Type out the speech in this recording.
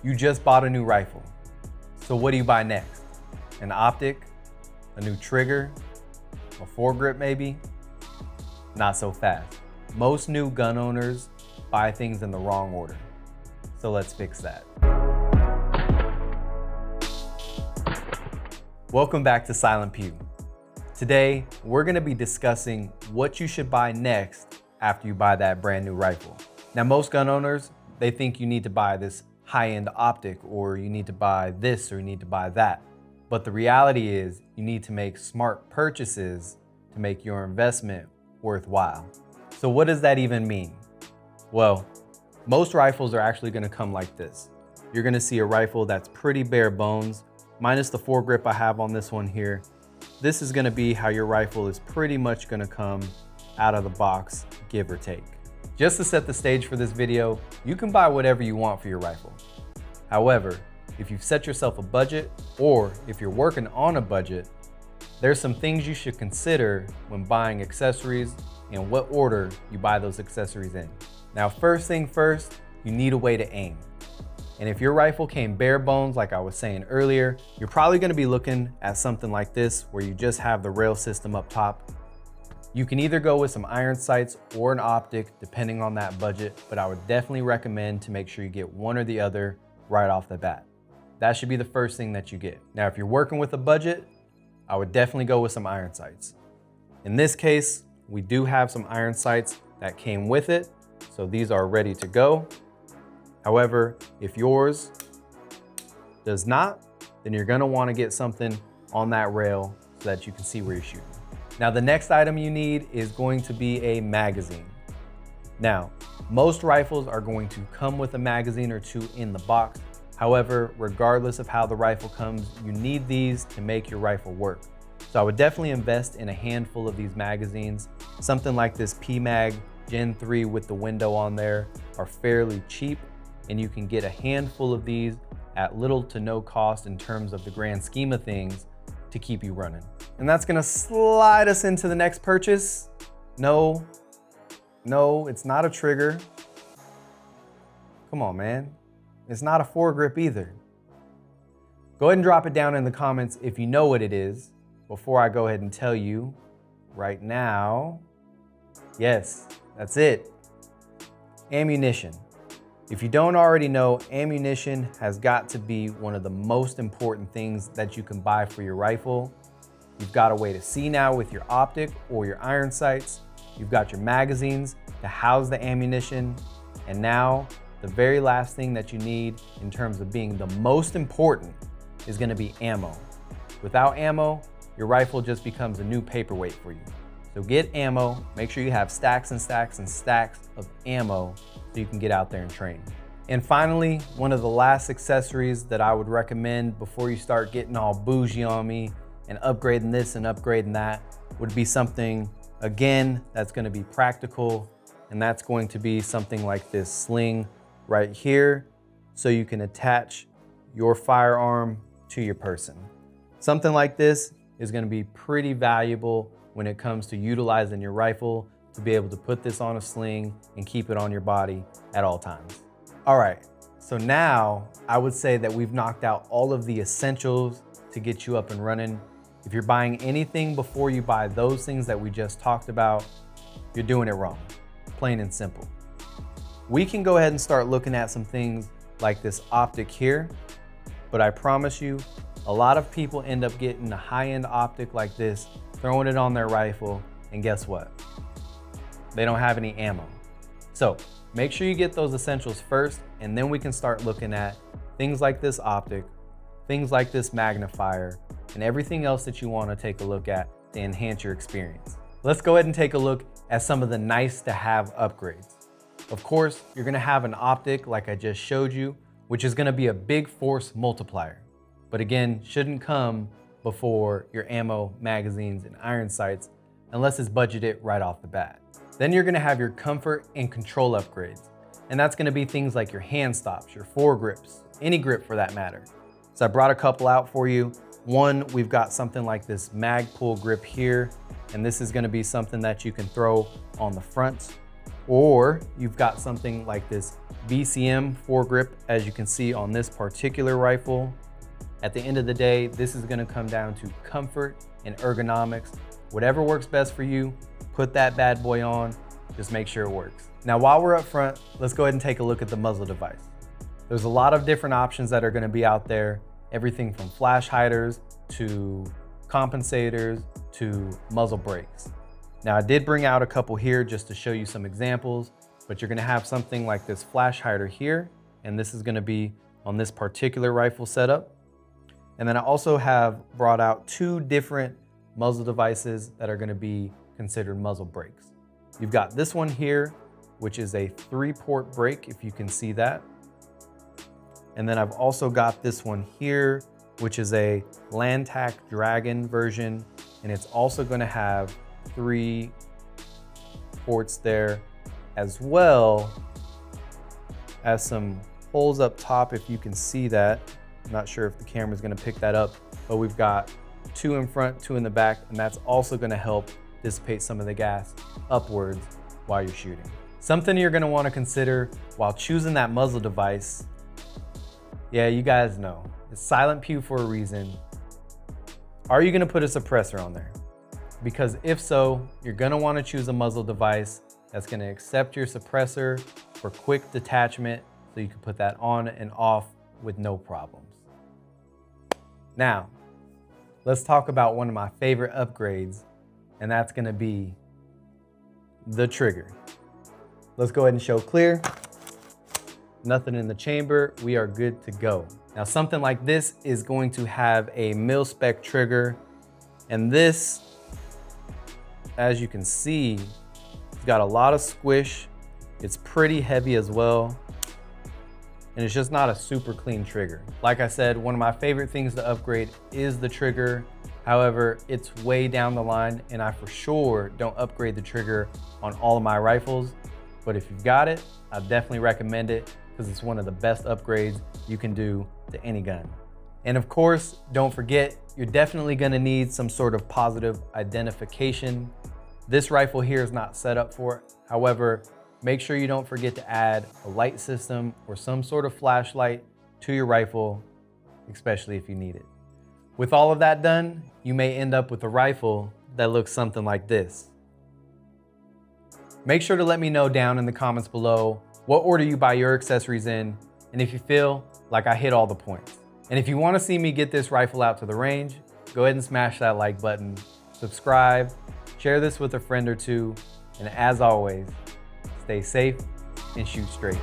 You just bought a new rifle. So what do you buy next? An optic? A new trigger? A foregrip maybe? Not so fast. Most new gun owners buy things in the wrong order. So let's fix that. Welcome back to Silent Pew. Today, we're gonna be discussing what you should buy next after you buy that brand new rifle. Now, most gun owners, they think you need to buy this high-end optic, or you need to buy this, or you need to buy that. But the reality is you need to make smart purchases to make your investment worthwhile. So what does that even mean? Well, most rifles are actually gonna come like this. You're gonna see a rifle that's pretty bare bones, minus the foregrip I have on this one here. This is gonna be how your rifle is pretty much gonna come out of the box, give or take. Just to set the stage for this video, you can buy whatever you want for your rifle. However, if you've set yourself a budget, or if you're working on a budget, there's some things you should consider when buying accessories and what order you buy those accessories in. Now, first thing first, you need a way to aim. And if your rifle came bare bones, like I was saying earlier, you're probably gonna be looking at something like this, where you just have the rail system up top. You can either go with some iron sights or an optic, depending on that budget, but I would definitely recommend to make sure you get one or the other right off the bat. That should be the first thing that you get. Now, if you're working with a budget, I would definitely go with some iron sights. In this case, we do have some iron sights that came with it, so these are ready to go. However, if yours does not, then you're gonna wanna get something on that rail so that you can see where you're shooting. Now, the next item you need is going to be a magazine. Now, most rifles are going to come with a magazine or two in the box. However, regardless of how the rifle comes, you need these to make your rifle work. So I would definitely invest in a handful of these magazines. Something like this PMag Gen 3 with the window on there are fairly cheap, and you can get a handful of these at little to no cost in terms of the grand scheme of things to keep you running. And that's gonna slide us into the next purchase. No, it's not a trigger. Come on, man. It's not a foregrip either. Go ahead and drop it down in the comments if you know what it is, before I go ahead and tell you right now. Yes, that's it. Ammunition. If you don't already know, ammunition has got to be one of the most important things that you can buy for your rifle. You've got a way to see now with your optic or your iron sights. You've got your magazines to house the ammunition. And now, the very last thing that you need in terms of being the most important is gonna be ammo. Without ammo, your rifle just becomes a new paperweight for you. So get ammo, make sure you have stacks and stacks and stacks of ammo so you can get out there and train. And finally, one of the last accessories that I would recommend before you start getting all bougie on me and upgrading this and upgrading that would be something, again, that's gonna be practical, and that's going to be something like this sling right here, so you can attach your firearm to your person. Something like this is gonna be pretty valuable when it comes to utilizing your rifle to be able to put this on a sling and keep it on your body at all times. All right, so now I would say that we've knocked out all of the essentials to get you up and running. If you're buying anything before you buy those things that we just talked about, you're doing it wrong, plain and simple. We can go ahead and start looking at some things like this optic here, but I promise you, a lot of people end up getting a high-end optic like this, throwing it on their rifle, and guess what? They don't have any ammo. So make sure you get those essentials first, and then we can start looking at things like this optic, things like this magnifier, and everything else that you want to take a look at to enhance your experience. Let's go ahead and take a look at some of the nice to have upgrades. Of course, you're gonna have an optic like I just showed you, which is gonna be a big force multiplier. But again, shouldn't come before your ammo, magazines, and iron sights unless it's budgeted right off the bat. Then you're gonna have your comfort and control upgrades. And that's gonna be things like your hand stops, your foregrips, any grip for that matter. So I brought a couple out for you. One, we've got something like this mag pull grip here, and this is gonna be something that you can throw on the front, or you've got something like this VCM foregrip, as you can see on this particular rifle. At the end of the day, this is gonna come down to comfort and ergonomics. Whatever works best for you, put that bad boy on, just make sure it works. Now, while we're up front, let's go ahead and take a look at the muzzle device. There's a lot of different options that are gonna be out there, everything from flash hiders to compensators to muzzle brakes. Now, I did bring out a couple here just to show you some examples, but you're gonna have something like this flash hider here, and this is gonna be on this particular rifle setup. And then I also have brought out two different muzzle devices that are gonna be considered muzzle brakes. You've got this one here, which is a 3-port brake, if you can see that. And then I've also got this one here, which is a Landtac Dragon version, and it's also gonna have 3 ports there, as well as some holes up top, if you can see that. I'm not sure if the camera's gonna pick that up, but we've got 2 in front, 2 in the back, and that's also gonna help dissipate some of the gas upwards while you're shooting. Something you're gonna wanna consider while choosing that muzzle device, yeah, you guys know, it's Silent Pew for a reason. Are you gonna put a suppressor on there? Because if so, you're gonna wanna choose a muzzle device that's gonna accept your suppressor for quick detachment, so you can put that on and off with no problems. Now, let's talk about one of my favorite upgrades, and that's gonna be the trigger. Let's go ahead and show clear. Nothing in the chamber, we are good to go. Now, something like this is going to have a mil-spec trigger, and this, as you can see, it's got a lot of squish. It's pretty heavy as well, and it's just not a super clean trigger. Like I said, one of my favorite things to upgrade is the trigger. However, it's way down the line, and I for sure don't upgrade the trigger on all of my rifles. But if you've got it, I definitely recommend it, because it's one of the best upgrades you can do to any gun. And of course, don't forget, you're definitely gonna need some sort of positive identification. This rifle here is not set up for it. However, make sure you don't forget to add a light system or some sort of flashlight to your rifle, especially if you need it. With all of that done, you may end up with a rifle that looks something like this. Make sure to let me know down in the comments below what order you buy your accessories in, and if you feel like I hit all the points. And if you want to see me get this rifle out to the range, go ahead and smash that like button, subscribe, share this with a friend or two, and as always, stay safe and shoot straight.